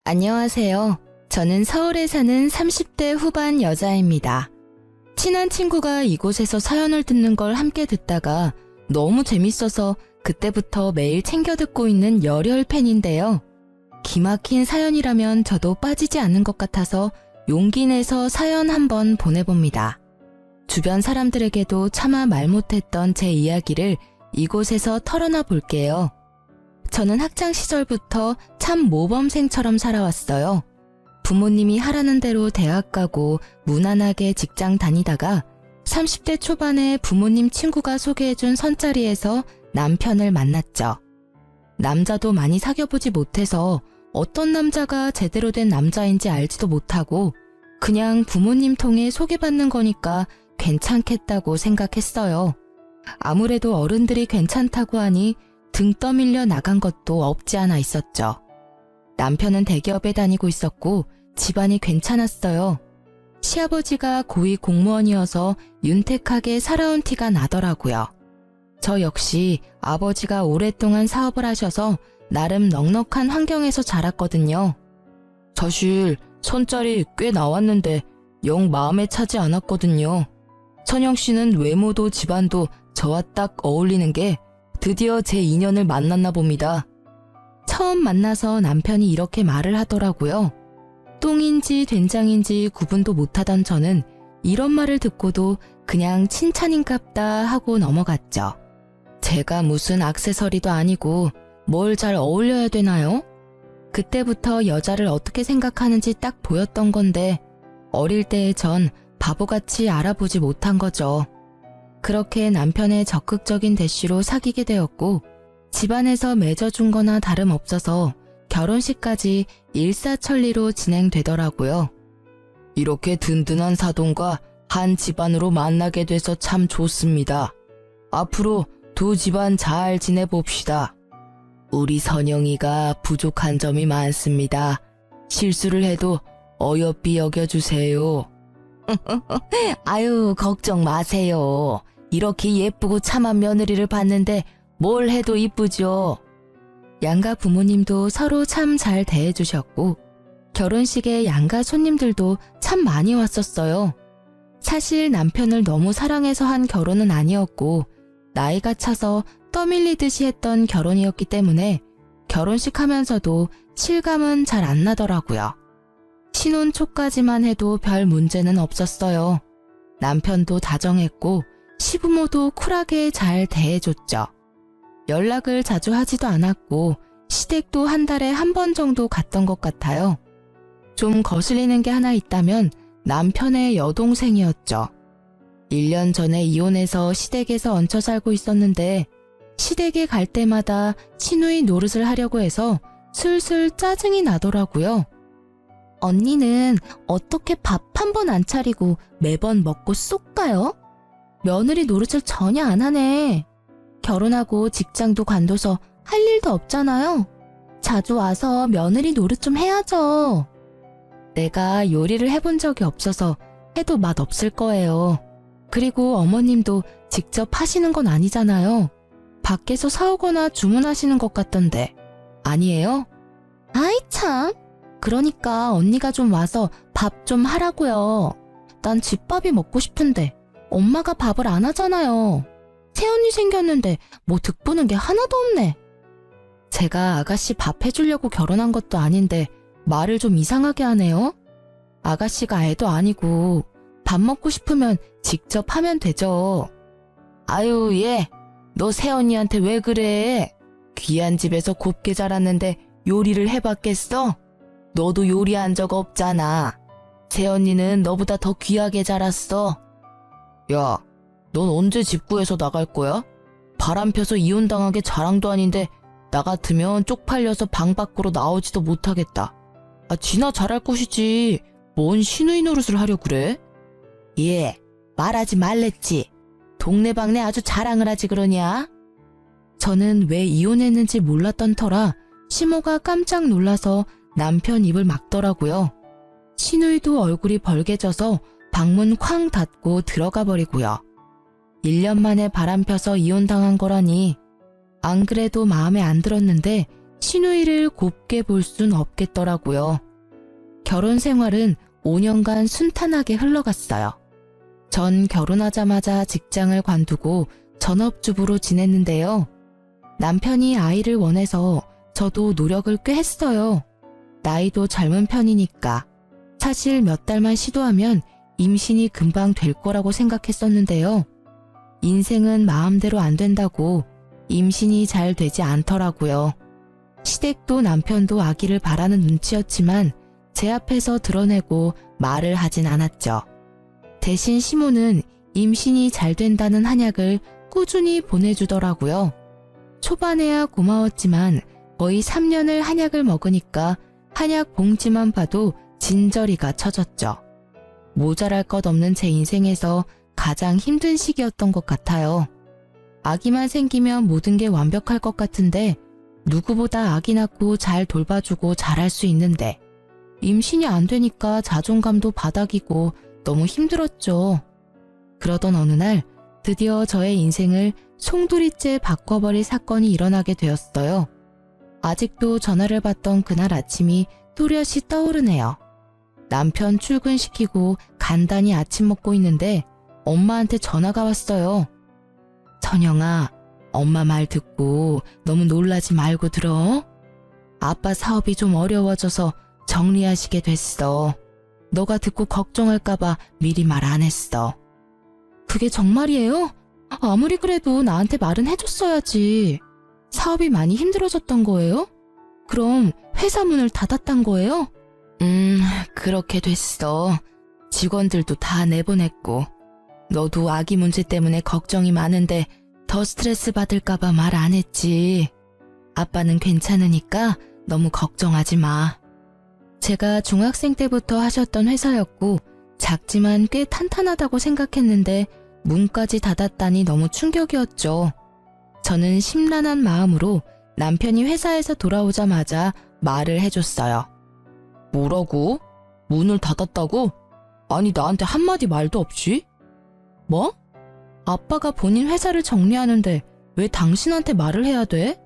안녕하세요. 저는 서울에 사는 30대 후반 여자입니다. 친한 친구가 이곳에서 사연을 듣는 걸 함께 듣다가 너무 재밌어서 그때부터 매일 챙겨 듣고 있는 열혈 팬인데요. 기막힌 사연이라면 저도 빠지지 않는 것 같아서 용기 내서 사연 한번 보내봅니다. 주변 사람들에게도 차마 말 못했던 제 이야기를 이곳에서 털어놔 볼게요. 저는 학창 시절부터 참 모범생처럼 살아왔어요. 부모님이 하라는 대로 대학 가고 무난하게 직장 다니다가 30대 초반에 부모님 친구가 소개해준 선자리에서 남편을 만났죠. 남자도 많이 사귀어보지 못해서 어떤 남자가 제대로 된 남자인지 알지도 못하고 그냥 부모님 통해 소개받는 거니까 괜찮겠다고 생각했어요. 아무래도 어른들이 괜찮다고 하니 등 떠밀려 나간 것도 없지 않아 있었죠. 남편은 대기업에 다니고 있었고 집안이 괜찮았어요. 시아버지가 고위 공무원이어서 윤택하게 살아온 티가 나더라고요. 저 역시 아버지가 오랫동안 사업을 하셔서 나름 넉넉한 환경에서 자랐거든요. 사실 선짜리 꽤 나왔는데 영 마음에 차지 않았거든요. 선영 씨는 외모도 집안도 저와 딱 어울리는 게 드디어 제 인연을 만났나 봅니다. 처음 만나서 남편이 이렇게 말을 하더라고요. 똥인지 된장인지 구분도 못하던 저는 이런 말을 듣고도 그냥 칭찬인갑다 하고 넘어갔죠. 제가 무슨 액세서리도 아니고 뭘 잘 어울려야 되나요? 그때부터 여자를 어떻게 생각하는지 딱 보였던 건데 어릴 때의 전 바보같이 알아보지 못한 거죠. 그렇게 남편의 적극적인 대시로 사귀게 되었고 집안에서 맺어준 거나 다름없어서 결혼식까지 일사천리로 진행되더라고요. 이렇게 든든한 사돈과 한 집안으로 만나게 돼서 참 좋습니다. 앞으로 두 집안 잘 지내봅시다. 우리 선영이가 부족한 점이 많습니다. 실수를 해도 어여삐 여겨주세요. 아유, 걱정 마세요. 이렇게 예쁘고 참한 며느리를 봤는데 뭘 해도 이쁘죠. 양가 부모님도 서로 참 잘 대해주셨고 결혼식에 양가 손님들도 참 많이 왔었어요. 사실 남편을 너무 사랑해서 한 결혼은 아니었고 나이가 차서 떠밀리듯이 했던 결혼이었기 때문에 결혼식 하면서도 실감은 잘 안 나더라고요. 신혼 초까지만 해도 별 문제는 없었어요. 남편도 다정했고 시부모도 쿨하게 잘 대해줬죠. 연락을 자주 하지도 않았고 시댁도 한 달에 한 번 정도 갔던 것 같아요. 좀 거슬리는 게 하나 있다면 남편의 여동생이었죠. 1년 전에 이혼해서 시댁에서 얹혀 살고 있었는데 시댁에 갈 때마다 시누이 노릇을 하려고 해서 슬슬 짜증이 나더라고요. 언니는 어떻게 밥 한 번 안 차리고 매번 먹고 쏙 가요? 며느리 노릇을 전혀 안 하네. 결혼하고 직장도 관둬서 할 일도 없잖아요. 자주 와서 며느리 노릇 좀 해야죠. 내가 요리를 해본 적이 없어서 해도 맛 없을 거예요. 그리고 어머님도 직접 하시는 건 아니잖아요. 밖에서 사오거나 주문하시는 것 같던데. 아니에요? 아이 참. 그러니까 언니가 좀 와서 밥 좀 하라고요. 난 집밥이 먹고 싶은데 엄마가 밥을 안 하잖아요. 새언니 생겼는데 뭐 득보는 게 하나도 없네. 제가 아가씨 밥 해주려고 결혼한 것도 아닌데 말을 좀 이상하게 하네요. 아가씨가 애도 아니고 밥 먹고 싶으면 직접 하면 되죠. 아유 얘, 너 새언니한테 왜 그래? 귀한 집에서 곱게 자랐는데 요리를 해봤겠어? 너도 요리한 적 없잖아. 새언니는 너보다 더 귀하게 자랐어. 야, 넌 언제 집 구해서 나갈 거야? 바람 펴서 이혼당하게 자랑도 아닌데 나 같으면 쪽팔려서 방 밖으로 나오지도 못하겠다. 지나 잘할 것이지. 뭔 시누이 노릇을 하려 그래? 예, 말하지 말랬지. 동네방네 아주 자랑을 하지 그러냐? 저는 왜 이혼했는지 몰랐던 터라 시모가 깜짝 놀라서 남편 입을 막더라고요. 시누이도 얼굴이 벌개져서 방문 쾅 닫고 들어가 버리고요. 1년 만에 바람 펴서 이혼당한 거라니 안 그래도 마음에 안 들었는데 시누이를 곱게 볼 순 없겠더라고요. 결혼 생활은 5년간 순탄하게 흘러갔어요. 전 결혼하자마자 직장을 관두고 전업주부로 지냈는데요. 남편이 아이를 원해서 저도 노력을 꽤 했어요. 나이도 젊은 편이니까. 사실 몇 달만 시도하면 임신이 금방 될 거라고 생각했었는데요. 인생은 마음대로 안 된다고 임신이 잘 되지 않더라고요. 시댁도 남편도 아기를 바라는 눈치였지만 제 앞에서 드러내고 말을 하진 않았죠. 대신 시모는 임신이 잘 된다는 한약을 꾸준히 보내주더라고요. 초반에야 고마웠지만 거의 3년을 한약을 먹으니까 한약 봉지만 봐도 진저리가 쳐졌죠. 모자랄 것 없는 제 인생에서 가장 힘든 시기였던 것 같아요. 아기만 생기면 모든 게 완벽할 것 같은데 누구보다 아기 낳고 잘 돌봐주고 잘할 수 있는데 임신이 안 되니까 자존감도 바닥이고 너무 힘들었죠. 그러던 어느 날 드디어 저의 인생을 송두리째 바꿔버릴 사건이 일어나게 되었어요. 아직도 전화를 받던 그날 아침이 또렷이 떠오르네요. 남편 출근시키고 간단히 아침 먹고 있는데 엄마한테 전화가 왔어요. 선영아, 엄마 말 듣고 너무 놀라지 말고 들어. 아빠 사업이 좀 어려워져서 정리하시게 됐어. 너가 듣고 걱정할까봐 미리 말 안 했어. 그게 정말이에요? 아무리 그래도 나한테 말은 해줬어야지. 사업이 많이 힘들어졌던 거예요? 그럼 회사 문을 닫았단 거예요? 그렇게 됐어. 직원들도 다 내보냈고. 너도 아기 문제 때문에 걱정이 많은데 더 스트레스 받을까봐 말 안 했지. 아빠는 괜찮으니까 너무 걱정하지 마. 제가 중학생 때부터 하셨던 회사였고 작지만 꽤 탄탄하다고 생각했는데 문까지 닫았다니 너무 충격이었죠. 저는 심란한 마음으로 남편이 회사에서 돌아오자마자 말을 해줬어요. 뭐라고? 문을 닫았다고? 아니 나한테 한마디 말도 없이? 뭐? 아빠가 본인 회사를 정리하는데 왜 당신한테 말을 해야 돼?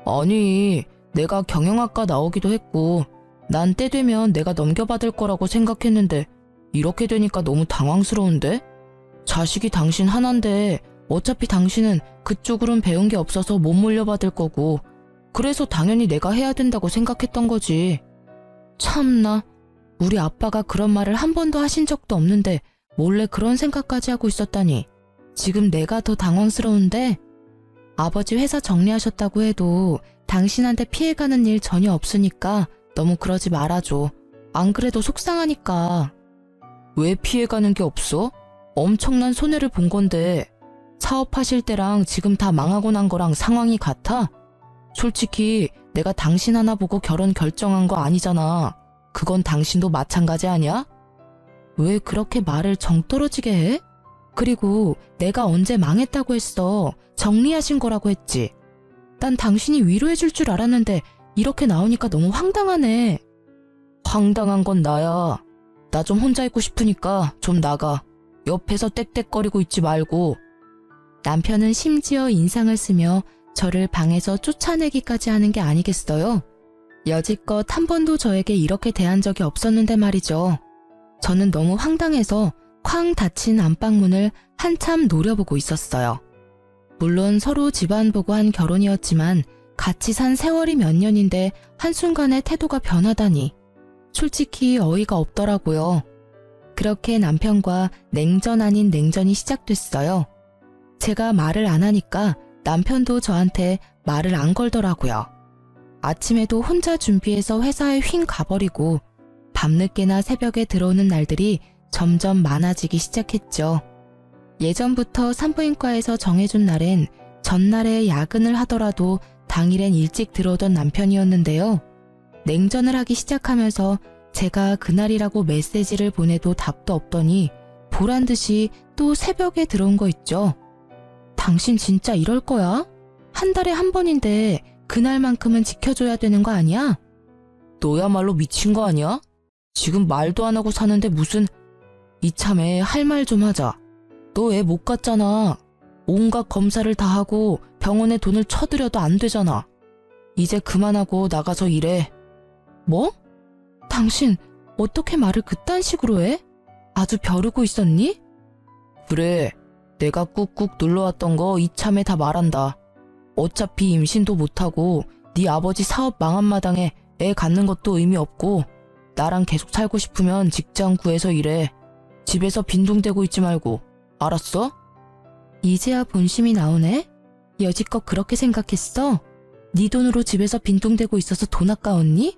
아니 내가 경영학과 나오기도 했고 난 때 되면 내가 넘겨받을 거라고 생각했는데 이렇게 되니까 너무 당황스러운데? 자식이 당신 하나인데 어차피 당신은 그쪽으론 배운 게 없어서 못 물려받을 거고 그래서 당연히 내가 해야 된다고 생각했던 거지. 참나, 우리 아빠가 그런 말을 한 번도 하신 적도 없는데 몰래 그런 생각까지 하고 있었다니 지금 내가 더 당황스러운데 아버지 회사 정리하셨다고 해도 당신한테 피해가는 일 전혀 없으니까 너무 그러지 말아줘. 안 그래도 속상하니까. 왜 피해가는 게 없어? 엄청난 손해를 본 건데 사업하실 때랑 지금 다 망하고 난 거랑 상황이 같아? 솔직히 내가 당신 하나 보고 결혼 결정한 거 아니잖아. 그건 당신도 마찬가지 아니야? 왜 그렇게 말을 정 떨어지게 해? 그리고 내가 언제 망했다고 했어. 정리하신 거라고 했지. 난 당신이 위로해줄 줄 알았는데 이렇게 나오니까 너무 황당하네. 황당한 건 나야. 나 좀 혼자 있고 싶으니까 좀 나가. 옆에서 떽떽거리고 있지 말고. 남편은 심지어 인상을 쓰며 저를 방에서 쫓아내기까지 하는 게 아니겠어요? 여지껏 한 번도 저에게 이렇게 대한 적이 없었는데 말이죠. 저는 너무 황당해서 쾅 닫힌 안방문을 한참 노려보고 있었어요. 물론 서로 집안 보고 한 결혼이었지만 같이 산 세월이 몇 년인데 한순간에 태도가 변하다니. 솔직히 어이가 없더라고요. 그렇게 남편과 냉전 아닌 냉전이 시작됐어요. 제가 말을 안 하니까 남편도 저한테 말을 안 걸더라고요. 아침에도 혼자 준비해서 회사에 휭 가버리고 밤늦게나 새벽에 들어오는 날들이 점점 많아지기 시작했죠. 예전부터 산부인과에서 정해준 날엔 전날에 야근을 하더라도 당일엔 일찍 들어오던 남편이었는데요. 냉전을 하기 시작하면서 제가 그날이라고 메시지를 보내도 답도 없더니 보란 듯이 또 새벽에 들어온 거 있죠. 당신 진짜 이럴 거야? 한 달에 한 번인데 그날만큼은 지켜줘야 되는 거 아니야? 너야말로 미친 거 아니야? 지금 말도 안 하고 사는데 무슨... 이참에 할 말 좀 하자. 너 애 못 갔잖아. 온갖 검사를 다 하고 병원에 돈을 쳐들여도 안 되잖아. 이제 그만하고 나가서 일해. 뭐? 당신 어떻게 말을 그딴 식으로 해? 아주 벼르고 있었니? 그래, 내가 꾹꾹 눌러왔던 거 이참에 다 말한다. 어차피 임신도 못하고 네 아버지 사업 망한 마당에 애 갖는 것도 의미 없고 나랑 계속 살고 싶으면 직장 구해서 일해. 집에서 빈둥대고 있지 말고. 알았어? 이제야 본심이 나오네? 여지껏 그렇게 생각했어? 네 돈으로 집에서 빈둥대고 있어서 돈 아까웠니?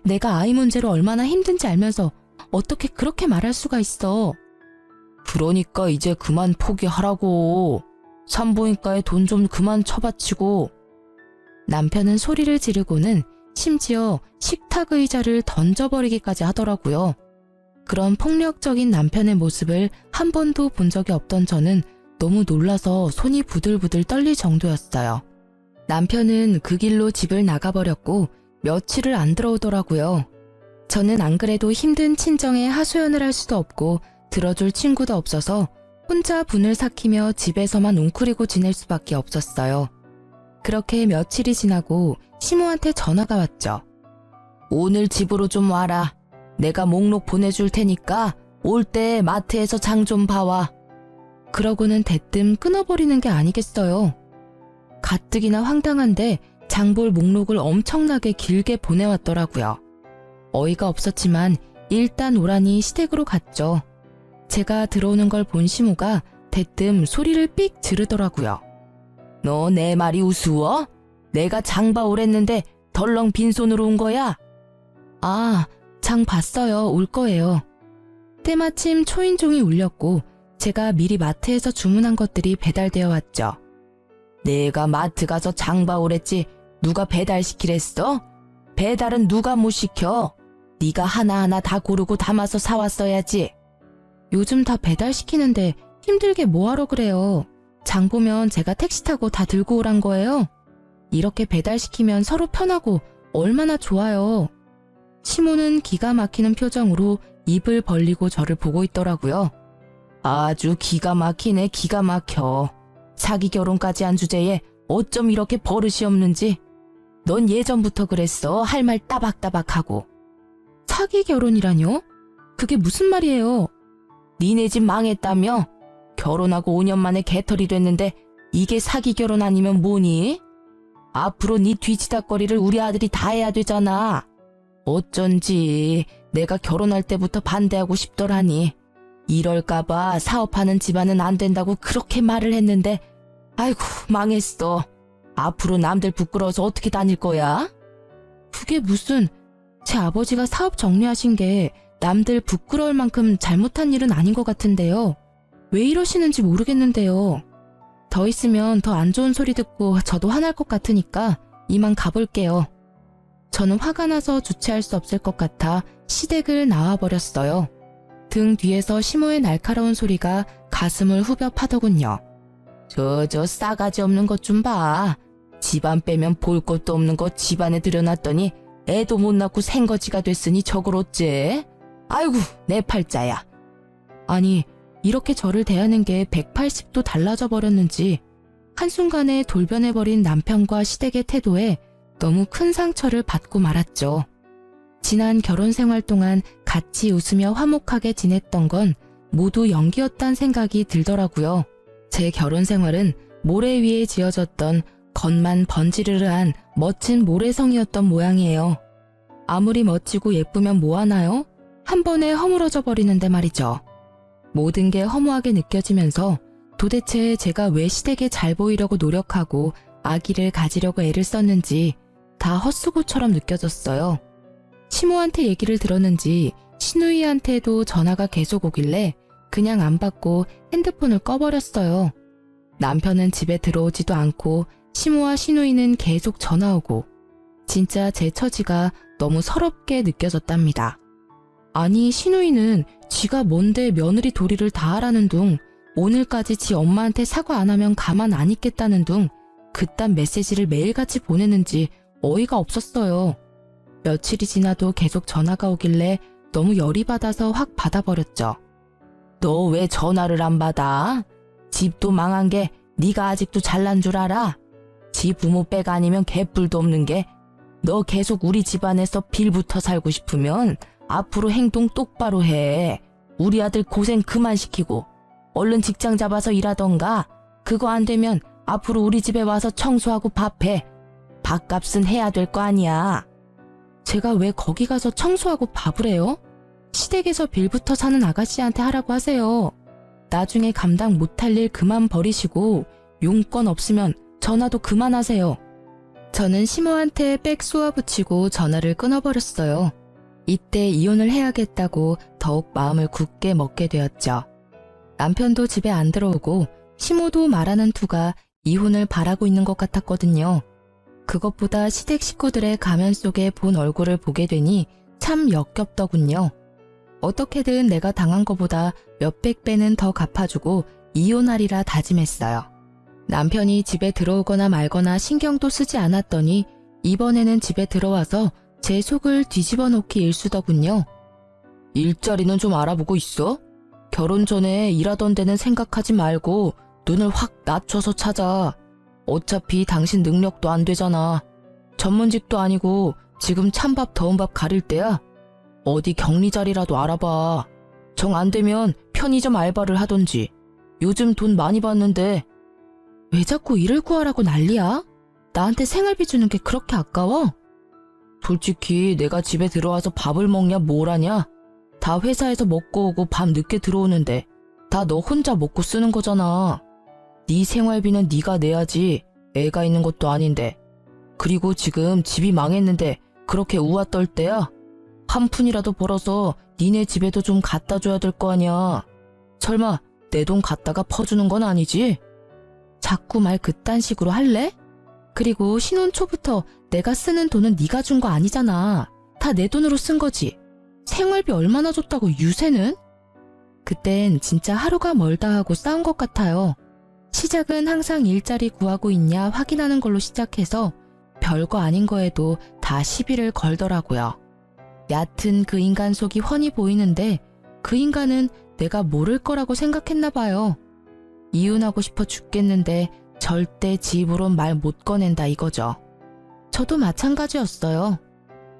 내가 아이 문제로 얼마나 힘든지 알면서 어떻게 그렇게 말할 수가 있어? 그러니까 이제 그만 포기하라고. 산부인과에 돈 좀 그만 처바치고. 남편은 소리를 지르고는 심지어 식탁 의자를 던져버리기까지 하더라고요. 그런 폭력적인 남편의 모습을 한 번도 본 적이 없던 저는 너무 놀라서 손이 부들부들 떨릴 정도였어요. 남편은 그 길로 집을 나가버렸고 며칠을 안 들어오더라고요. 저는 안 그래도 힘든 친정에 하소연을 할 수도 없고 들어줄 친구도 없어서 혼자 분을 삭히며 집에서만 웅크리고 지낼 수밖에 없었어요. 그렇게 며칠이 지나고 시모한테 전화가 왔죠. 오늘 집으로 좀 와라. 내가 목록 보내줄 테니까 올 때 마트에서 장 좀 봐와. 그러고는 대뜸 끊어버리는 게 아니겠어요. 가뜩이나 황당한데 장볼 목록을 엄청나게 길게 보내왔더라고요. 어이가 없었지만 일단 오라니 시댁으로 갔죠. 제가 들어오는 걸 본 시모가 대뜸 소리를 삑 지르더라고요. 너 내 말이 우스워? 내가 장 봐 오랬는데 덜렁 빈손으로 온 거야? 아, 장 봤어요. 올 거예요. 때마침 초인종이 울렸고 제가 미리 마트에서 주문한 것들이 배달되어 왔죠. 내가 마트 가서 장 봐 오랬지 누가 배달시키랬어? 배달은 누가 못 시켜? 네가 하나하나 다 고르고 담아서 사왔어야지. 요즘 다 배달시키는데 힘들게 뭐하러 그래요. 장 보면 제가 택시 타고 다 들고 오란 거예요. 이렇게 배달시키면 서로 편하고 얼마나 좋아요. 시모는 기가 막히는 표정으로 입을 벌리고 저를 보고 있더라고요. 아주 기가 막히네. 기가 막혀. 사기 결혼까지 한 주제에 어쩜 이렇게 버릇이 없는지. 넌 예전부터 그랬어. 할 말 따박따박하고. 사기 결혼이라뇨? 그게 무슨 말이에요? 니네 집 망했다며? 결혼하고 5년 만에 개털이 됐는데 이게 사기 결혼 아니면 뭐니? 앞으로 네 뒤치다거리를 우리 아들이 다 해야 되잖아. 어쩐지 내가 결혼할 때부터 반대하고 싶더라니. 이럴까봐 사업하는 집안은 안 된다고 그렇게 말을 했는데 아이고 망했어. 앞으로 남들 부끄러워서 어떻게 다닐 거야? 그게 무슨, 제 아버지가 사업 정리하신 게 남들 부끄러울 만큼 잘못한 일은 아닌 것 같은데요. 왜 이러시는지 모르겠는데요. 더 있으면 더 안 좋은 소리 듣고 저도 화날 것 같으니까 이만 가볼게요. 저는 화가 나서 주체할 수 없을 것 같아 시댁을 나와버렸어요. 등 뒤에서 시모의 날카로운 소리가 가슴을 후벼 파더군요. 저 싸가지 없는 것 좀 봐. 집안 빼면 볼 것도 없는 거 집안에 들여놨더니 애도 못 낳고 생거지가 됐으니 저걸 어째? 아이고 내 팔자야. 아니 이렇게 저를 대하는 게 180도 달라져 버렸는지 한순간에 돌변해버린 남편과 시댁의 태도에 너무 큰 상처를 받고 말았죠. 지난 결혼 생활 동안 같이 웃으며 화목하게 지냈던 건 모두 연기였단 생각이 들더라고요. 제 결혼 생활은 모래 위에 지어졌던 겉만 번지르르한 멋진 모래성이었던 모양이에요. 아무리 멋지고 예쁘면 뭐하나요? 한 번에 허물어져 버리는데 말이죠. 모든 게 허무하게 느껴지면서 도대체 제가 왜 시댁에 잘 보이려고 노력하고 아기를 가지려고 애를 썼는지 다 헛수고처럼 느껴졌어요. 시모한테 얘기를 들었는지 시누이한테도 전화가 계속 오길래 그냥 안 받고 핸드폰을 꺼버렸어요. 남편은 집에 들어오지도 않고 시모와 시누이는 계속 전화 오고 진짜 제 처지가 너무 서럽게 느껴졌답니다. 아니 시누이는 지가 뭔데 며느리 도리를 다 하라는 둥 오늘까지 지 엄마한테 사과 안 하면 가만 안 있겠다는 둥 그딴 메시지를 매일같이 보내는지 어이가 없었어요. 며칠이 지나도 계속 전화가 오길래 너무 열이 받아서 확 받아버렸죠. 너 왜 전화를 안 받아? 집도 망한 게 네가 아직도 잘난 줄 알아? 지 부모 빼가 아니면 개뿔도 없는 게 너 계속 우리 집안에서 빌붙어 살고 싶으면 앞으로 행동 똑바로 해. 우리 아들 고생 그만 시키고 얼른 직장 잡아서 일하던가. 그거 안 되면 앞으로 우리 집에 와서 청소하고 밥해. 밥값은 해야 될 거 아니야. 제가 왜 거기 가서 청소하고 밥을 해요? 시댁에서 빌붙어 사는 아가씨한테 하라고 하세요. 나중에 감당 못할 일 그만 버리시고 용건 없으면 전화도 그만하세요. 저는 시모한테 빽 쏘아붙이고 전화를 끊어버렸어요. 이때 이혼을 해야겠다고 더욱 마음을 굳게 먹게 되었죠. 남편도 집에 안 들어오고 시모도 말하는 투가 이혼을 바라고 있는 것 같았거든요. 그것보다 시댁 식구들의 가면 속에 본 얼굴을 보게 되니 참 역겹더군요. 어떻게든 내가 당한 것보다 몇백 배는 더 갚아주고 이혼하리라 다짐했어요. 남편이 집에 들어오거나 말거나 신경도 쓰지 않았더니 이번에는 집에 들어와서 제 속을 뒤집어 놓기 일쑤더군요. 일자리는 좀 알아보고 있어? 결혼 전에 일하던 데는 생각하지 말고 눈을 확 낮춰서 찾아. 어차피 당신 능력도 안 되잖아. 전문직도 아니고 지금 찬밥 더운 밥 가릴 때야. 어디 격리 자리라도 알아봐. 정 안 되면 편의점 알바를 하던지. 요즘 돈 많이 받는데. 왜 자꾸 일을 구하라고 난리야? 나한테 생활비 주는 게 그렇게 아까워? 솔직히 내가 집에 들어와서 밥을 먹냐 뭘 하냐? 다 회사에서 먹고 오고 밤 늦게 들어오는데 다 너 혼자 먹고 쓰는 거잖아. 네 생활비는 네가 내야지. 애가 있는 것도 아닌데. 그리고 지금 집이 망했는데 그렇게 우아 떨 때야? 한 푼이라도 벌어서 니네 집에도 좀 갖다 줘야 될 거 아니야. 설마 내 돈 갖다가 퍼주는 건 아니지? 자꾸 말 그딴 식으로 할래? 그리고 신혼 초부터 내가 쓰는 돈은 네가 준 거 아니잖아. 다 내 돈으로 쓴 거지. 생활비 얼마나 줬다고 유세는? 그땐 진짜 하루가 멀다 하고 싸운 것 같아요. 시작은 항상 일자리 구하고 있냐 확인하는 걸로 시작해서 별거 아닌 거에도 다 시비를 걸더라고요. 얕은 그 인간 속이 훤히 보이는데 그 인간은 내가 모를 거라고 생각했나 봐요. 이혼하고 싶어 죽겠는데 절대 지 입으론 말 못 꺼낸다 이거죠. 저도 마찬가지였어요.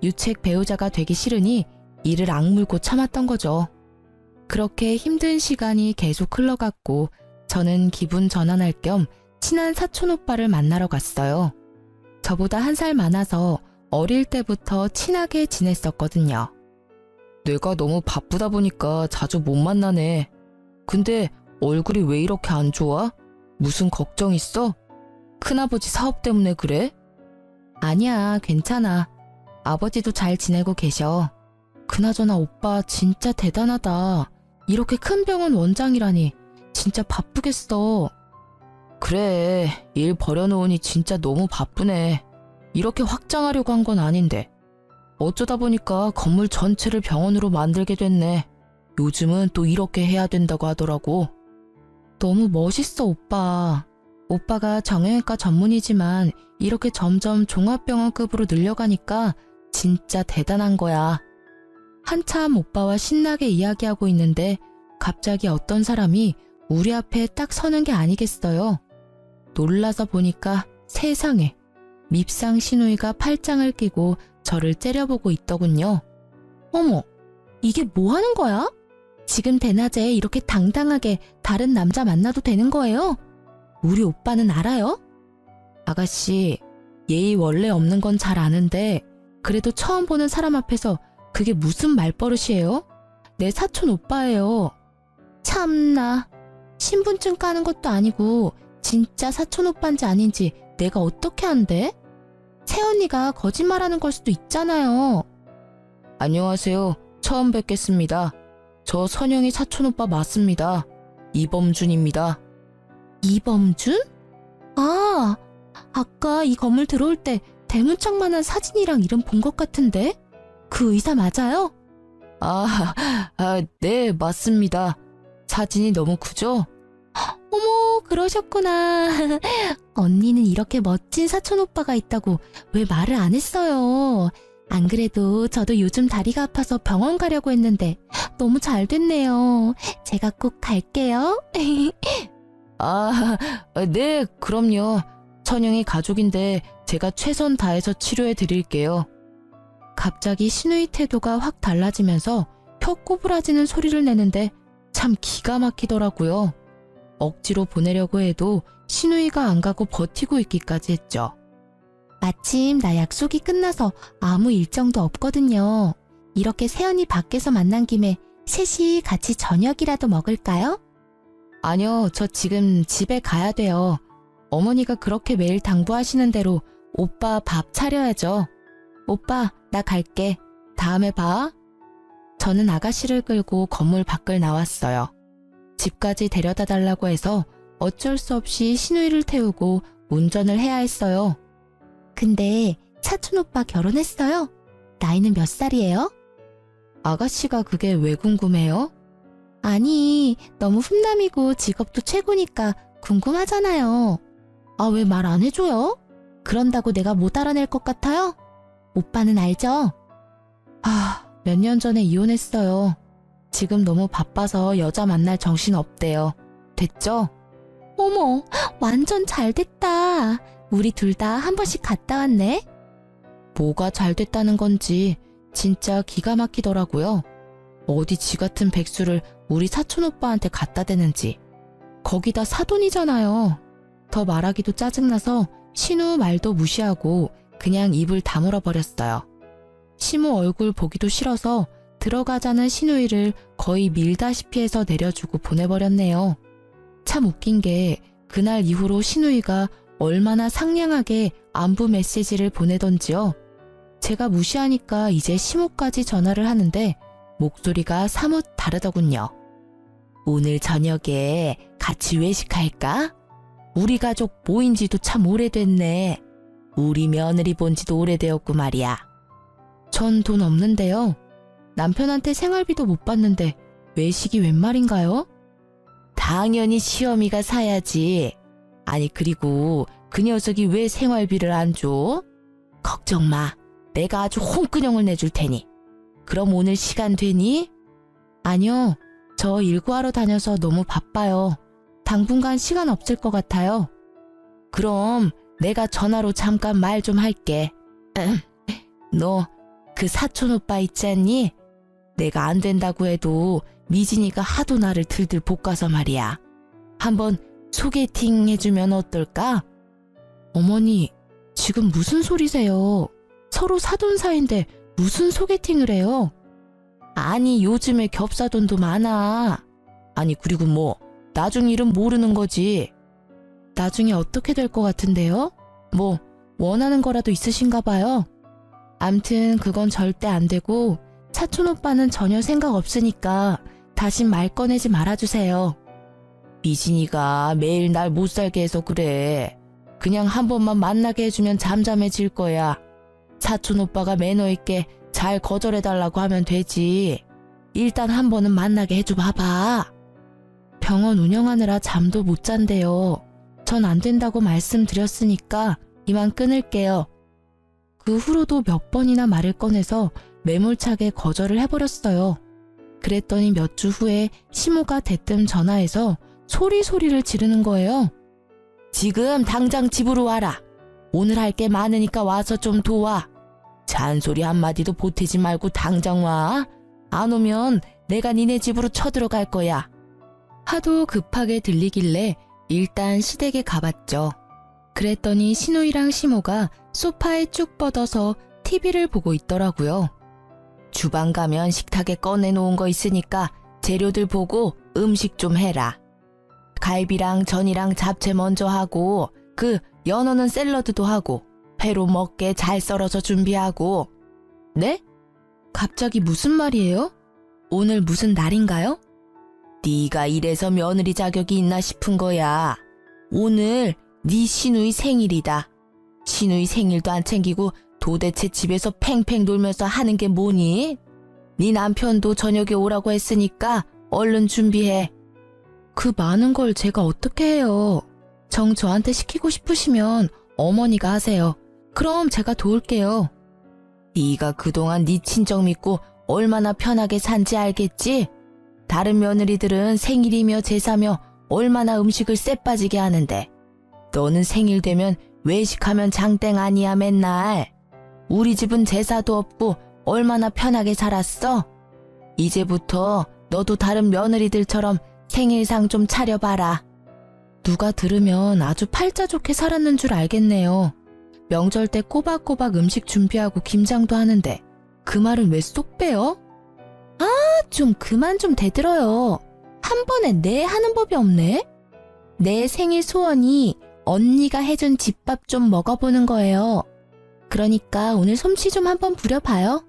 유책 배우자가 되기 싫으니 이를 악물고 참았던 거죠. 그렇게 힘든 시간이 계속 흘러갔고 저는 기분 전환할 겸 친한 사촌 오빠를 만나러 갔어요. 저보다 1살 많아서 어릴 때부터 친하게 지냈었거든요. 내가 너무 바쁘다 보니까 자주 못 만나네. 근데 얼굴이 왜 이렇게 안 좋아? 무슨 걱정 있어? 큰아버지 사업 때문에 그래? 아니야, 괜찮아. 아버지도 잘 지내고 계셔. 그나저나 오빠 진짜 대단하다. 이렇게 큰 병원 원장이라니 진짜 바쁘겠어. 그래, 일 버려놓으니 진짜 너무 바쁘네. 이렇게 확장하려고 한 건 아닌데. 어쩌다 보니까 건물 전체를 병원으로 만들게 됐네. 요즘은 또 이렇게 해야 된다고 하더라고. 너무 멋있어, 오빠. 오빠가 정형외과 전문이지만 이렇게 점점 종합병원급으로 늘려가니까 진짜 대단한 거야. 한참 오빠와 신나게 이야기하고 있는데 갑자기 어떤 사람이 우리 앞에 딱 서는 게 아니겠어요. 놀라서 보니까 세상에 밉상 시누이가 팔짱을 끼고 저를 째려보고 있더군요. 어머, 이게 뭐 하는 거야? 지금 대낮에 이렇게 당당하게 다른 남자 만나도 되는 거예요? 우리 오빠는 알아요? 아가씨, 예의 원래 없는 건 잘 아는데 그래도 처음 보는 사람 앞에서 그게 무슨 말버릇이에요? 내 사촌 오빠예요. 참나, 신분증 까는 것도 아니고 진짜 사촌 오빠인지 아닌지 내가 어떻게 안대? 새언니가 거짓말하는 걸 수도 있잖아요. 안녕하세요. 처음 뵙겠습니다. 저 선영이 사촌 오빠 맞습니다. 이범준입니다. 이범준? 아, 아까 이 건물 들어올 때 대문짝만한 사진이랑 이름 본 것 같은데? 그 의사 맞아요? 네, 맞습니다. 사진이 너무 크죠? 어머, 그러셨구나. 언니는 이렇게 멋진 사촌 오빠가 있다고 왜 말을 안 했어요? 안 그래도 저도 요즘 다리가 아파서 병원 가려고 했는데 너무 잘 됐네요. 제가 꼭 갈게요. 네, 그럼요. 천영이 가족인데 제가 최선 다해서 치료해 드릴게요. 갑자기 신우이 태도가 확 달라지면서 혀 꼬부라지는 소리를 내는데 참 기가 막히더라고요. 억지로 보내려고 해도 신우이가 안 가고 버티고 있기까지 했죠. 마침 나 약속이 끝나서 아무 일정도 없거든요. 이렇게 세연이 밖에서 만난 김에 셋이 같이 저녁이라도 먹을까요? 아니요, 저 지금 집에 가야 돼요. 어머니가 그렇게 매일 당부하시는 대로 오빠 밥 차려야죠. 오빠, 나 갈게. 다음에 봐. 저는 아가씨를 끌고 건물 밖을 나왔어요. 집까지 데려다 달라고 해서 어쩔 수 없이 신우이를 태우고 운전을 해야 했어요. 근데 사촌 오빠 결혼했어요? 나이는 몇 살이에요? 아가씨가 그게 왜 궁금해요? 아니, 너무 훈남이고 직업도 최고니까 궁금하잖아요. 아, 왜 말 안 해줘요? 그런다고 내가 못 알아낼 것 같아요? 오빠는 알죠? 몇 년 전에 이혼했어요. 지금 너무 바빠서 여자 만날 정신 없대요. 됐죠? 어머, 완전 잘 됐다. 우리 둘 다 한 번씩 갔다 왔네. 뭐가 잘 됐다는 건지 진짜 기가 막히더라고요. 어디 지 같은 백수를 우리 사촌 오빠한테 갖다 대는지. 거기다 사돈이잖아요. 더 말하기도 짜증나서 신우 말도 무시하고 그냥 입을 다물어 버렸어요. 시모 얼굴 보기도 싫어서 들어가자는 신우이를 거의 밀다시피 해서 내려주고 보내버렸네요. 참 웃긴 게 그날 이후로 신우이가 얼마나 상냥하게 안부 메시지를 보내던지요. 제가 무시하니까 이제 시모까지 전화를 하는데 목소리가 사뭇 다르더군요. 오늘 저녁에 같이 외식할까? 우리 가족 모인 지도 참 오래됐네. 우리 며느리 본 지도 오래되었고 말이야. 전 돈 없는데요. 남편한테 생활비도 못 받는데 외식이 웬 말인가요? 당연히 시어미가 사야지. 아니 그리고 그 녀석이 왜 생활비를 안 줘? 걱정 마. 내가 아주 홍근형을 내줄 테니. 그럼 오늘 시간 되니? 아니요. 저 일구하러 다녀서 너무 바빠요. 당분간 시간 없을 것 같아요. 그럼 내가 전화로 잠깐 말 좀 할게. 너 그 사촌 오빠 있지 않니? 내가 안 된다고 해도 미진이가 하도 나를 들들 볶아서 말이야. 한번 소개팅 해주면 어떨까? 어머니, 지금 무슨 소리세요? 서로 사돈 사이인데 무슨 소개팅을 해요? 아니, 요즘에 겹사돈도 많아. 아니, 그리고 뭐 나중 일은 모르는 거지. 나중에 어떻게 될 것 같은데요? 뭐 원하는 거라도 있으신가 봐요. 암튼 그건 절대 안 되고 사촌 오빠는 전혀 생각 없으니까 다신 말 꺼내지 말아주세요. 미진이가 매일 날 못 살게 해서 그래. 그냥 한 번만 만나게 해주면 잠잠해질 거야. 사촌 오빠가 매너 있게 잘 거절해달라고 하면 되지. 일단 한 번은 만나게 해줘 봐봐. 병원 운영하느라 잠도 못 잔대요. 전 안 된다고 말씀드렸으니까 이만 끊을게요. 그 후로도 몇 번이나 말을 꺼내서 매몰차게 거절을 해버렸어요. 그랬더니 몇 주 후에 시모가 대뜸 전화해서 소리를 지르는 거예요. 지금 당장 집으로 와라. 오늘 할 게 많으니까 와서 좀 도와. 잔소리 한마디도 보태지 말고 당장 와. 안 오면 내가 니네 집으로 쳐들어갈 거야. 하도 급하게 들리길래 일단 시댁에 가봤죠. 그랬더니 신우이랑 시모가 소파에 쭉 뻗어서 TV를 보고 있더라고요. 주방 가면 식탁에 꺼내놓은 거 있으니까 재료들 보고 음식 좀 해라. 갈비랑 전이랑 잡채 먼저 하고 그 연어는 샐러드도 하고 회로 먹게 잘 썰어서 준비하고. 네? 갑자기 무슨 말이에요? 오늘 무슨 날인가요? 네가 이래서 며느리 자격이 있나 싶은 거야. 오늘 네 시누이 생일이다. 시누이 생일도 안 챙기고 도대체 집에서 팽팽 놀면서 하는 게 뭐니? 네 남편도 저녁에 오라고 했으니까 얼른 준비해. 그 많은 걸 제가 어떻게 해요? 정 저한테 시키고 싶으시면 어머니가 하세요. 그럼 제가 도울게요. 네가 그동안 네 친정 믿고 얼마나 편하게 산지 알겠지? 다른 며느리들은 생일이며 제사며 얼마나 음식을 쎄 빠지게 하는데 너는 생일 되면 외식하면 장땡 아니야 맨날. 우리 집은 제사도 없고 얼마나 편하게 살았어? 이제부터 너도 다른 며느리들처럼 생일상 좀 차려봐라. 누가 들으면 아주 팔자 좋게 살았는 줄 알겠네요. 명절 때 꼬박꼬박 음식 준비하고 김장도 하는데 그 말은 왜 쏙 빼요? 아, 좀 그만 좀 대들어요. 한 번에 네 하는 법이 없네. 내 생일 소원이 언니가 해준 집밥 좀 먹어보는 거예요. 그러니까 오늘 솜씨 좀 한번 부려봐요.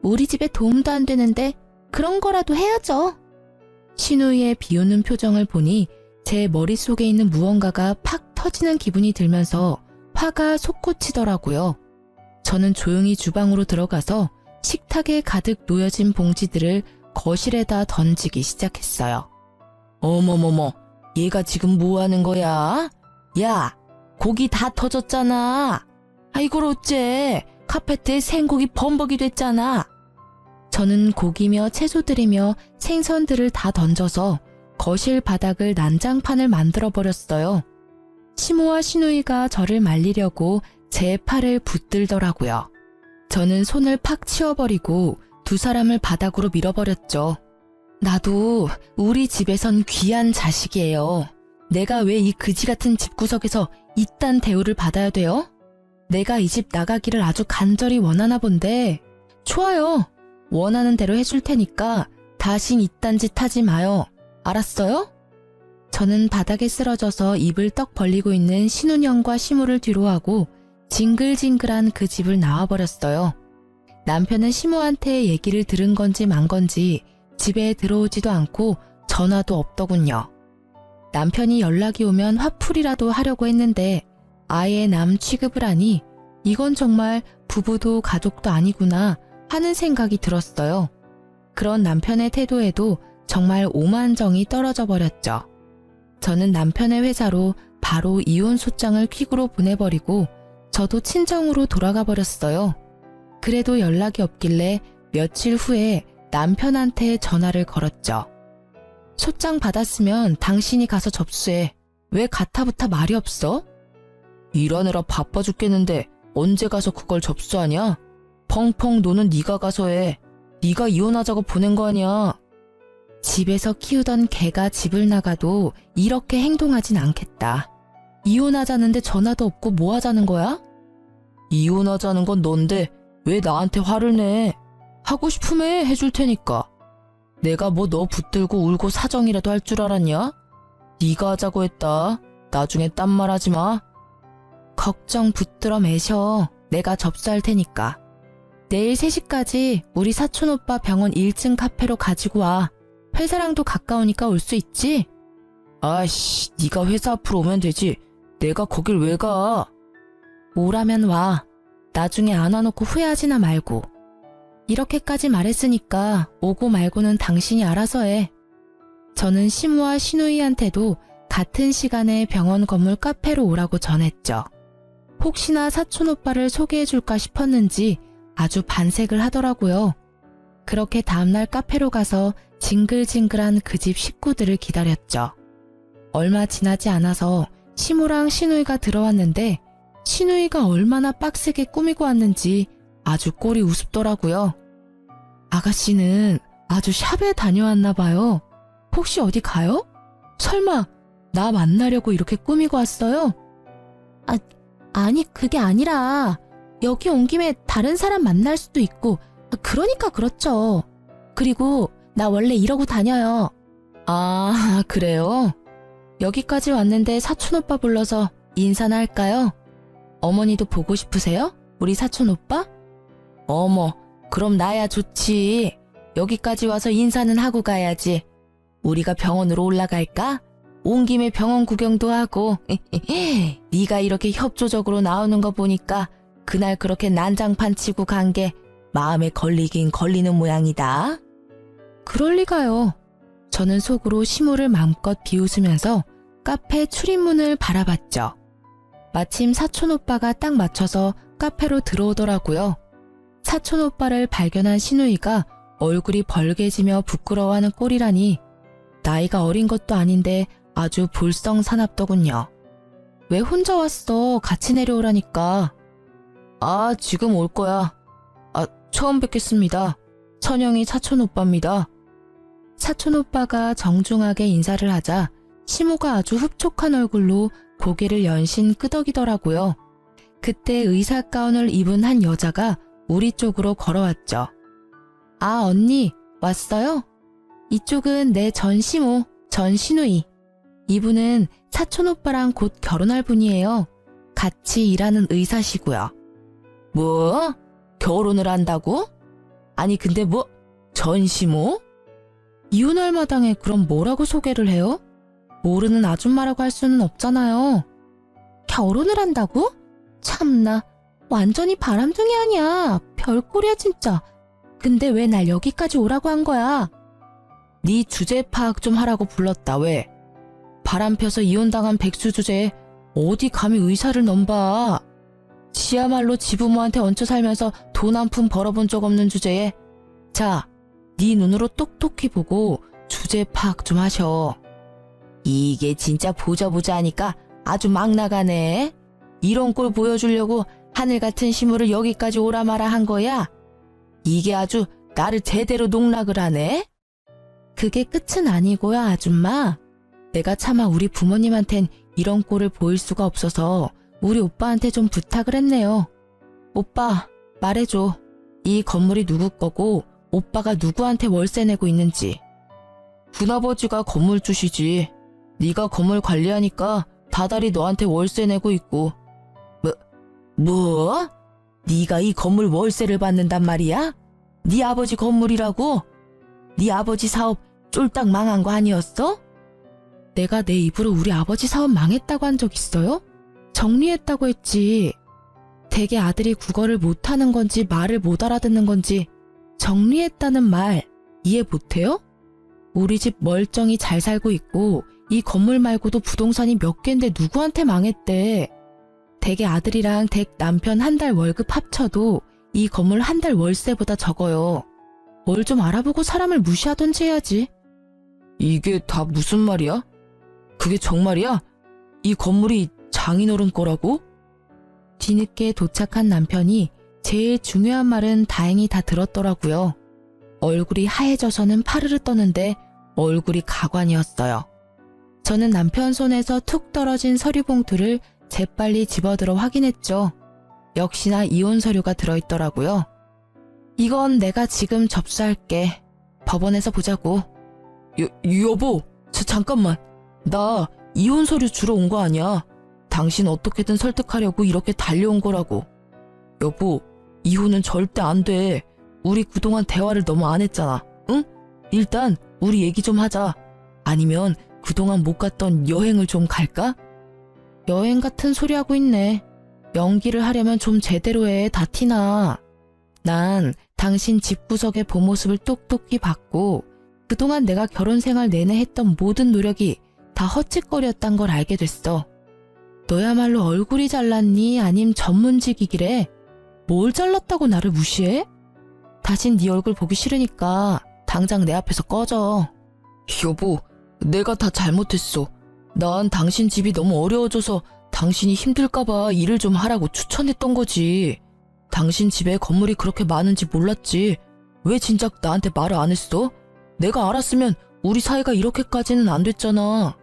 우리 집에 도움도 안 되는데 그런 거라도 해야죠. 신우이의 비웃는 표정을 보니 제 머릿속에 있는 무언가가 팍 터지는 기분이 들면서 화가 솟구치더라고요. 저는 조용히 주방으로 들어가서 식탁에 가득 놓여진 봉지들을 거실에다 던지기 시작했어요. 어머머머, 얘가 지금 뭐 하는 거야? 야, 고기 다 터졌잖아. 아, 이걸 어째? 카페트에 생고기 범벅이 됐잖아. 저는 고기며 채소들이며 생선들을 다 던져서 거실 바닥을 난장판을 만들어버렸어요. 시모와 시누이가 저를 말리려고 제 팔을 붙들더라고요. 저는 손을 팍 치워버리고 두 사람을 바닥으로 밀어버렸죠. 나도 우리 집에선 귀한 자식이에요. 내가 왜 이 그지 같은 집구석에서 이딴 대우를 받아야 돼요? 내가 이 집 나가기를 아주 간절히 원하나 본데. 좋아요. 원하는 대로 해줄 테니까 다신 이딴 짓 하지 마요. 알았어요? 저는 바닥에 쓰러져서 입을 떡 벌리고 있는 신운영과 시모를 뒤로하고 징글징글한 그 집을 나와버렸어요. 남편은 시모한테 얘기를 들은 건지 만 건지 집에 들어오지도 않고 전화도 없더군요. 남편이 연락이 오면 화풀이라도 하려고 했는데 아예 남 취급을 하니 이건 정말 부부도 가족도 아니구나 하는 생각이 들었어요. 그런 남편의 태도에도 정말 오만정이 떨어져 버렸죠. 저는 남편의 회사로 바로 이혼 소장을 퀵으로 보내버리고 저도 친정으로 돌아가 버렸어요. 그래도 연락이 없길래 며칠 후에 남편한테 전화를 걸었죠. 소장 받았으면 당신이 가서 접수해. 왜 가타부타 말이 없어? 일하느라 바빠 죽겠는데 언제 가서 그걸 접수하냐? 펑펑 노는 네가 가서 해. 네가 이혼하자고 보낸 거 아니야. 집에서 키우던 개가 집을 나가도 이렇게 행동하진 않겠다. 이혼하자는데 전화도 없고 뭐 하자는 거야? 이혼하자는 건 넌데 왜 나한테 화를 내? 하고 싶으면 해줄 테니까. 내가 뭐 너 붙들고 울고 사정이라도 할 줄 알았냐? 네가 하자고 했다. 나중에 딴 말 하지 마. 걱정 붙들어 매셔. 내가 접수할 테니까. 내일 3시까지 우리 사촌오빠 병원 1층 카페로 가지고 와. 회사랑도 가까우니까 올 수 있지? 아이씨, 네가 회사 앞으로 오면 되지. 내가 거길 왜 가? 오라면 와. 나중에 안 와놓고 후회하지나 말고. 이렇게까지 말했으니까 오고 말고는 당신이 알아서 해. 저는 시무와 시누이한테도 같은 시간에 병원 건물 카페로 오라고 전했죠. 혹시나 사촌오빠를 소개해줄까 싶었는지 아주 반색을 하더라고요. 그렇게 다음날 카페로 가서 징글징글한 그 집 식구들을 기다렸죠. 얼마 지나지 않아서 시무랑 시누이가 들어왔는데 시누이가 얼마나 빡세게 꾸미고 왔는지 아주 꼴이 우습더라고요. 아가씨는 아주 샵에 다녀왔나 봐요. 혹시 어디 가요? 설마 나 만나려고 이렇게 꾸미고 왔어요? 아니 그게 아니라 여기 온 김에 다른 사람 만날 수도 있고 그러니까 그렇죠. 그리고 나 원래 이러고 다녀요. 아, 그래요? 여기까지 왔는데 사촌오빠 불러서 인사나 할까요? 어머니도 보고 싶으세요? 우리 사촌오빠? 어머, 그럼 나야 좋지. 여기까지 와서 인사는 하고 가야지. 우리가 병원으로 올라갈까? 온 김에 병원 구경도 하고. 네가 이렇게 협조적으로 나오는 거 보니까 그날 그렇게 난장판 치고 간 게 마음에 걸리긴 걸리는 모양이다. 그럴 리가요. 저는 속으로 시무를 마음껏 비웃으면서 카페 출입문을 바라봤죠. 마침 사촌오빠가 딱 맞춰서 카페로 들어오더라고요. 사촌오빠를 발견한 시누이가 얼굴이 벌개지며 부끄러워하는 꼴이라니 나이가 어린 것도 아닌데 아주 볼썽사납더군요. 왜 혼자 왔어? 같이 내려오라니까. 아, 지금 올 거야. 아, 처음 뵙겠습니다. 천영이 사촌 오빠입니다. 사촌 오빠가 정중하게 인사를 하자 시모가 아주 흡족한 얼굴로 고개를 연신 끄덕이더라고요. 그때 의사 가운을 입은 한 여자가 우리 쪽으로 걸어왔죠. 아, 언니, 왔어요? 이쪽은 내 전시모, 전신우이. 이분은 사촌 오빠랑 곧 결혼할 분이에요. 같이 일하는 의사시고요. 뭐? 결혼을 한다고? 아니 근데 뭐 전시모? 이혼할 마당에 그럼 뭐라고 소개를 해요? 모르는 아줌마라고 할 수는 없잖아요. 결혼을 한다고? 참나, 완전히 바람둥이 아니야. 별꼴이야 진짜. 근데 왜 날 여기까지 오라고 한 거야? 네 주제 파악 좀 하라고 불렀다. 왜? 바람 펴서 이혼당한 백수 주제에 어디 감히 의사를 넘봐. 지야말로 지부모한테 얹혀 살면서 돈 한 푼 벌어본 적 없는 주제에 자, 네 눈으로 똑똑히 보고 주제 파악 좀 하셔. 이게 진짜 보자 하니까 아주 막 나가네. 이런 꼴 보여주려고 하늘 같은 시무를 여기까지 오라 마라 한 거야? 이게 아주 나를 제대로 농락을 하네? 그게 끝은 아니고요, 아줌마. 내가 차마 우리 부모님한텐 이런 꼴을 보일 수가 없어서 우리 오빠한테 좀 부탁을 했네요. 오빠, 말해줘. 이 건물이 누구 거고 오빠가 누구한테 월세 내고 있는지. 큰아버지가 건물주시지. 네가 건물 관리하니까 다달이 너한테 월세 내고 있고. 뭐? 네가 이 건물 월세를 받는단 말이야? 네 아버지 건물이라고? 네 아버지 사업 쫄딱 망한 거 아니었어? 내가 내 입으로 우리 아버지 사업 망했다고 한 적 있어요? 정리했다고 했지. 대개 아들이 국어를 못하는 건지 말을 못 알아듣는 건지 정리했다는 말 이해 못해요? 우리 집 멀쩡히 잘 살고 있고 이 건물 말고도 부동산이 몇 갠데 누구한테 망했대. 대개 아들이랑 댁 남편 한 달 월급 합쳐도 이 건물 한 달 월세보다 적어요. 뭘 좀 알아보고 사람을 무시하던지 해야지. 이게 다 무슨 말이야? 그게 정말이야? 이 건물이 장인어른 거라고? 뒤늦게 도착한 남편이 제일 중요한 말은 다행히 다 들었더라고요. 얼굴이 하얘져서는 파르르 떠는데 얼굴이 가관이었어요. 저는 남편 손에서 툭 떨어진 서류 봉투를 재빨리 집어들어 확인했죠. 역시나 이혼 서류가 들어있더라고요. 이건 내가 지금 접수할게. 법원에서 보자고. 여보, 잠깐만. 나 이혼 서류 주러 온 거 아니야. 당신 어떻게든 설득하려고 이렇게 달려온 거라고. 여보, 이혼은 절대 안 돼. 우리 그동안 대화를 너무 안 했잖아. 응? 일단 우리 얘기 좀 하자. 아니면 그동안 못 갔던 여행을 좀 갈까? 여행 같은 소리 하고 있네. 연기를 하려면 좀 제대로 해. 다 티나. 난 당신 집구석의 보모습을 똑똑히 봤고 그동안 내가 결혼 생활 내내 했던 모든 노력이 다 헛짓거리였단 걸 알게 됐어. 너야말로 얼굴이 잘났니? 아님 전문직이기래? 뭘 잘났다고 나를 무시해? 다신 네 얼굴 보기 싫으니까 당장 내 앞에서 꺼져. 여보, 내가 다 잘못했어. 난 당신 집이 너무 어려워져서 당신이 힘들까봐 일을 좀 하라고 추천했던 거지. 당신 집에 건물이 그렇게 많은지 몰랐지. 왜 진작 나한테 말을 안 했어? 내가 알았으면 우리 사이가 이렇게까지는 안 됐잖아.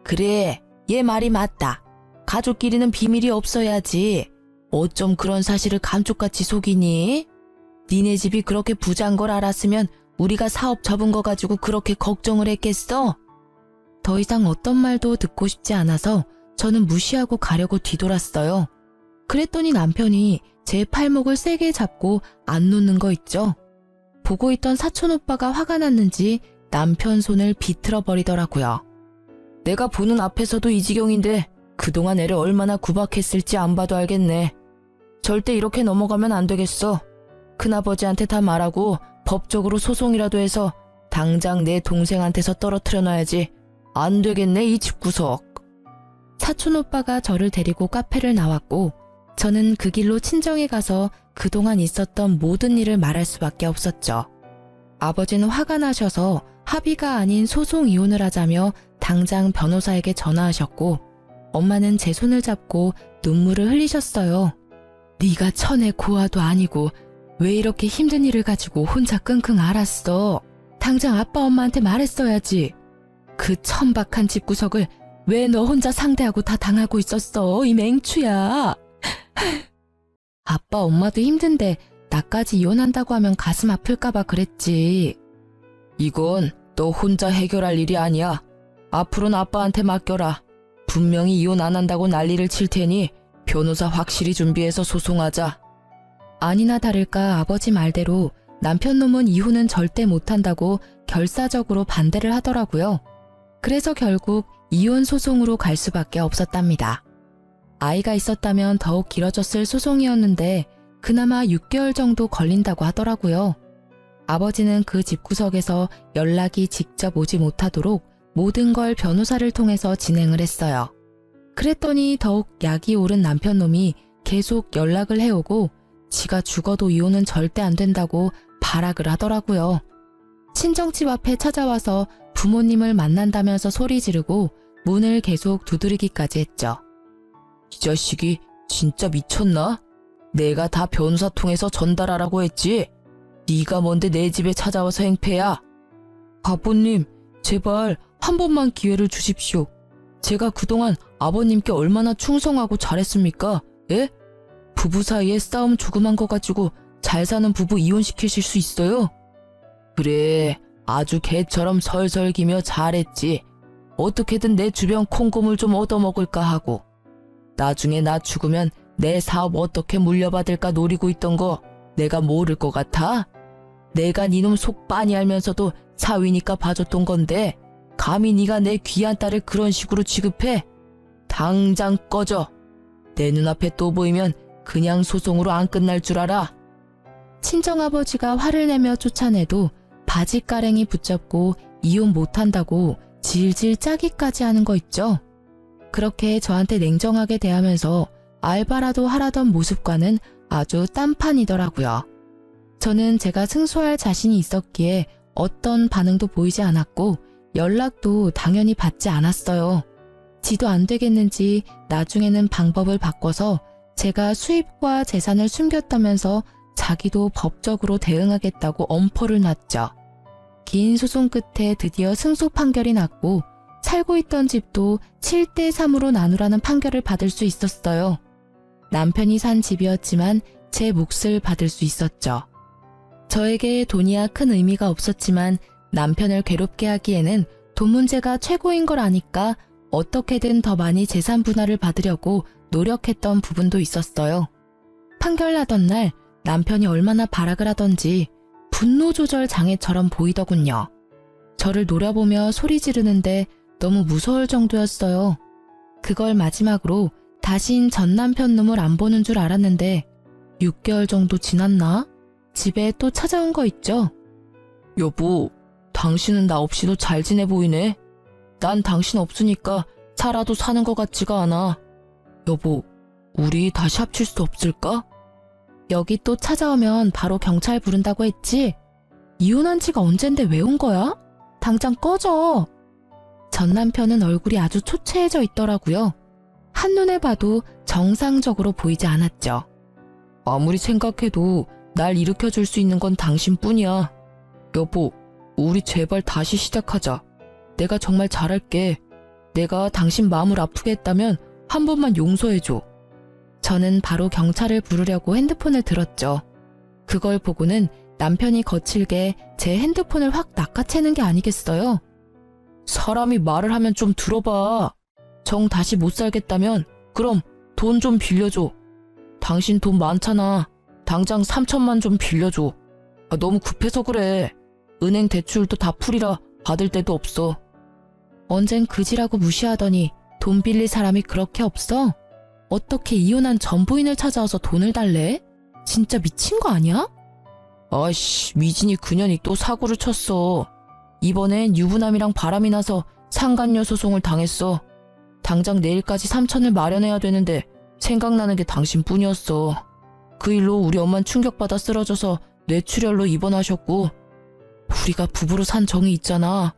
그래, 얘 말이 맞다. 가족끼리는 비밀이 없어야지. 어쩜 그런 사실을 감쪽같이 속이니? 니네 집이 그렇게 부자인 걸 알았으면 우리가 사업 접은 거 가지고 그렇게 걱정을 했겠어? 더 이상 어떤 말도 듣고 싶지 않아서 저는 무시하고 가려고 뒤돌았어요. 그랬더니 남편이 제 팔목을 세게 잡고 안 놓는 거 있죠? 보고 있던 사촌 오빠가 화가 났는지 남편 손을 비틀어 버리더라고요. 내가 보는 앞에서도 이 지경인데 그동안 애를 얼마나 구박했을지 안 봐도 알겠네. 절대 이렇게 넘어가면 안 되겠어. 큰아버지한테 다 말하고 법적으로 소송이라도 해서 당장 내 동생한테서 떨어뜨려 놔야지. 안 되겠네, 이 집구석. 사촌 오빠가 저를 데리고 카페를 나왔고 저는 그 길로 친정에 가서 그동안 있었던 모든 일을 말할 수밖에 없었죠. 아버지는 화가 나셔서 합의가 아닌 소송 이혼을 하자며 당장 변호사에게 전화하셨고 엄마는 제 손을 잡고 눈물을 흘리셨어요. 네가 천의 고아도 아니고 왜 이렇게 힘든 일을 가지고 혼자 끙끙 앓았어? 당장 아빠 엄마한테 말했어야지. 그 천박한 집구석을 왜 너 혼자 상대하고 다 당하고 있었어, 이 맹추야. 아빠 엄마도 힘든데 나까지 이혼한다고 하면 가슴 아플까봐 그랬지. 이건 너 혼자 해결할 일이 아니야. 앞으로는 아빠한테 맡겨라. 분명히 이혼 안 한다고 난리를 칠 테니 변호사 확실히 준비해서 소송하자. 아니나 다를까 아버지 말대로 남편 놈은 이혼은 절대 못한다고 결사적으로 반대를 하더라고요. 그래서 결국 이혼 소송으로 갈 수밖에 없었답니다. 아이가 있었다면 더욱 길어졌을 소송이었는데 그나마 6개월 정도 걸린다고 하더라고요. 아버지는 그 집구석에서 연락이 직접 오지 못하도록 모든 걸 변호사를 통해서 진행을 했어요. 그랬더니 더욱 약이 오른 남편 놈이 계속 연락을 해오고 지가 죽어도 이혼은 절대 안 된다고 발악을 하더라고요. 친정집 앞에 찾아와서 부모님을 만난다면서 소리 지르고 문을 계속 두드리기까지 했죠. 이 자식이 진짜 미쳤나? 내가 다 변호사 통해서 전달하라고 했지. 네가 뭔데 내 집에 찾아와서 행패야. 아버님, 제발 한 번만 기회를 주십시오. 제가 그동안 아버님께 얼마나 충성하고 잘했습니까? 예? 부부 사이에 싸움 조그만 거 가지고 잘 사는 부부 이혼시키실 수 있어요? 그래, 아주 개처럼 설설기며 잘했지. 어떻게든 내 주변 콩고물 좀 얻어먹을까 하고. 나중에 나 죽으면 내 사업 어떻게 물려받을까 노리고 있던 거 내가 모를 것 같아? 내가 니놈 속 빤히 알면서도 사위니까 봐줬던 건데 감히 네가 내 귀한 딸을 그런 식으로 취급해? 당장 꺼져. 내 눈앞에 또 보이면 그냥 소송으로 안 끝날 줄 알아. 친정아버지가 화를 내며 쫓아내도 바지가랭이 붙잡고 이혼 못한다고 질질 짜기까지 하는 거 있죠. 그렇게 저한테 냉정하게 대하면서 알바라도 하라던 모습과는 아주 딴판이더라고요. 저는 제가 승소할 자신이 있었기에 어떤 반응도 보이지 않았고 연락도 당연히 받지 않았어요. 지도 안 되겠는지 나중에는 방법을 바꿔서 제가 수입과 재산을 숨겼다면서 자기도 법적으로 대응하겠다고 엄포를 놨죠. 긴 소송 끝에 드디어 승소 판결이 났고 살고 있던 집도 7대3으로 나누라는 판결을 받을 수 있었어요. 남편이 산 집이었지만 제 몫을 받을 수 있었죠. 저에게 돈이야 큰 의미가 없었지만 남편을 괴롭게 하기에는 돈 문제가 최고인 걸 아니까 어떻게든 더 많이 재산 분할을 받으려고 노력했던 부분도 있었어요. 판결 나던 날 남편이 얼마나 발악을 하던지 분노 조절 장애처럼 보이더군요. 저를 노려보며 소리 지르는데 너무 무서울 정도였어요. 그걸 마지막으로 다신 전 남편 놈을 안 보는 줄 알았는데 6개월 정도 지났나? 집에 또 찾아온 거 있죠? 여보, 당신은 나 없이도 잘 지내 보이네. 난 당신 없으니까 살아도 사는 것 같지가 않아. 여보, 우리 다시 합칠 수 없을까? 여기 또 찾아오면 바로 경찰 부른다고 했지? 이혼한 지가 언젠데 왜 온 거야? 당장 꺼져. 전 남편은 얼굴이 아주 초췌해져 있더라고요. 한눈에 봐도 정상적으로 보이지 않았죠. 아무리 생각해도 날 일으켜줄 수 있는 건 당신뿐이야. 여보, 우리 제발 다시 시작하자. 내가 정말 잘할게. 내가 당신 마음을 아프게 했다면 한 번만 용서해줘. 저는 바로 경찰을 부르려고 핸드폰을 들었죠. 그걸 보고는 남편이 거칠게 제 핸드폰을 확 낚아채는 게 아니겠어요? 사람이 말을 하면 좀 들어봐. 정 다시 못 살겠다면 그럼 돈 좀 빌려줘. 당신 돈 많잖아. 당장 3천만 좀 빌려줘. 너무 급해서 그래. 은행 대출도 다 풀이라 받을 데도 없어. 언젠 그지라고 무시하더니 돈 빌릴 사람이 그렇게 없어? 어떻게 이혼한 전 부인을 찾아와서 돈을 달래? 진짜 미친 거 아니야? 아이씨, 미진이 그년이 또 사고를 쳤어. 이번엔 유부남이랑 바람이 나서 상간녀 소송을 당했어. 당장 내일까지 3천을 마련해야 되는데 생각나는 게 당신뿐이었어. 그 일로 우리 엄만 충격받아 쓰러져서 뇌출혈로 입원하셨고 우리가 부부로 산 정이 있잖아.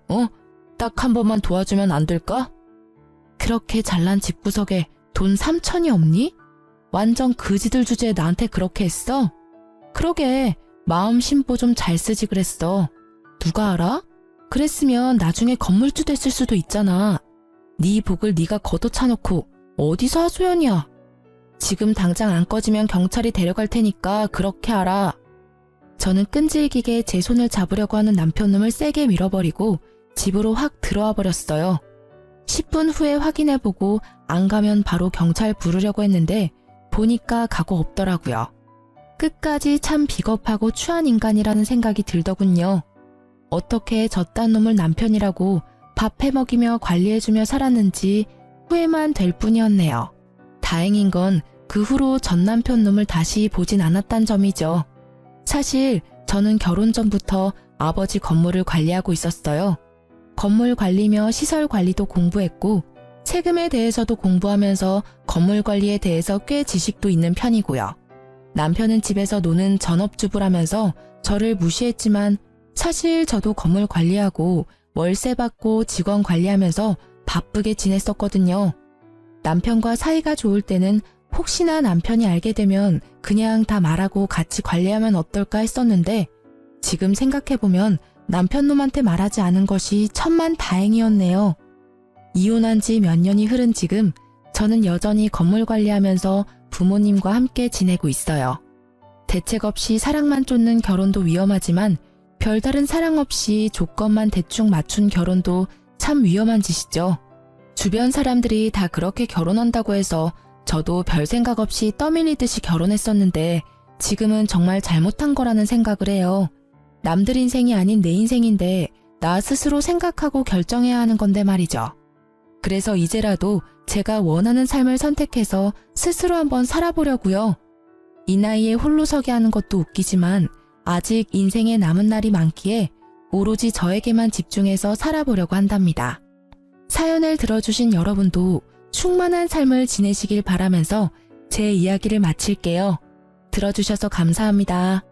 딱 한 번만 도와주면 안 될까? 그렇게 잘난 집구석에 돈 3천이 없니? 완전 그지들 주제에 나한테 그렇게 했어? 그러게 마음 심보 좀 잘 쓰지 그랬어. 누가 알아? 그랬으면 나중에 건물주 됐을 수도 있잖아. 네 복을 네가 걷어차놓고 어디서 하소연이야. 지금 당장 안 꺼지면 경찰이 데려갈 테니까 그렇게 알아. 저는 끈질기게 제 손을 잡으려고 하는 남편놈을 세게 밀어버리고 집으로 확 들어와 버렸어요. 10분 후에 확인해보고 안 가면 바로 경찰 부르려고 했는데 보니까 각오 없더라고요. 끝까지 참 비겁하고 추한 인간이라는 생각이 들더군요. 어떻게 저딴 놈을 남편이라고 밥 해먹이며 관리해주며 살았는지 후회만 될 뿐이었네요. 다행인 건 그 후로 전 남편 놈을 다시 보진 않았단 점이죠. 사실 저는 결혼 전부터 아버지 건물을 관리하고 있었어요. 건물 관리며 시설 관리도 공부했고 세금에 대해서도 공부하면서 건물 관리에 대해서 꽤 지식도 있는 편이고요. 남편은 집에서 노는 전업주부라면서 저를 무시했지만 사실 저도 건물 관리하고 월세 받고 직원 관리하면서 바쁘게 지냈었거든요. 남편과 사이가 좋을 때는 혹시나 남편이 알게 되면 그냥 다 말하고 같이 관리하면 어떨까 했었는데 지금 생각해보면 남편놈한테 말하지 않은 것이 천만 다행이었네요. 이혼한 지 몇 년이 흐른 지금 저는 여전히 건물 관리하면서 부모님과 함께 지내고 있어요. 대책 없이 사랑만 쫓는 결혼도 위험하지만 별다른 사랑 없이 조건만 대충 맞춘 결혼도 참 위험한 짓이죠. 주변 사람들이 다 그렇게 결혼한다고 해서 저도 별 생각 없이 떠밀리듯이 결혼했었는데 지금은 정말 잘못한 거라는 생각을 해요. 남들 인생이 아닌 내 인생인데 나 스스로 생각하고 결정해야 하는 건데 말이죠. 그래서 이제라도 제가 원하는 삶을 선택해서 스스로 한번 살아보려고요. 이 나이에 홀로 서게 하는 것도 웃기지만 아직 인생에 남은 날이 많기에 오로지 저에게만 집중해서 살아보려고 한답니다. 사연을 들어주신 여러분도 충만한 삶을 지내시길 바라면서 제 이야기를 마칠게요. 들어주셔서 감사합니다.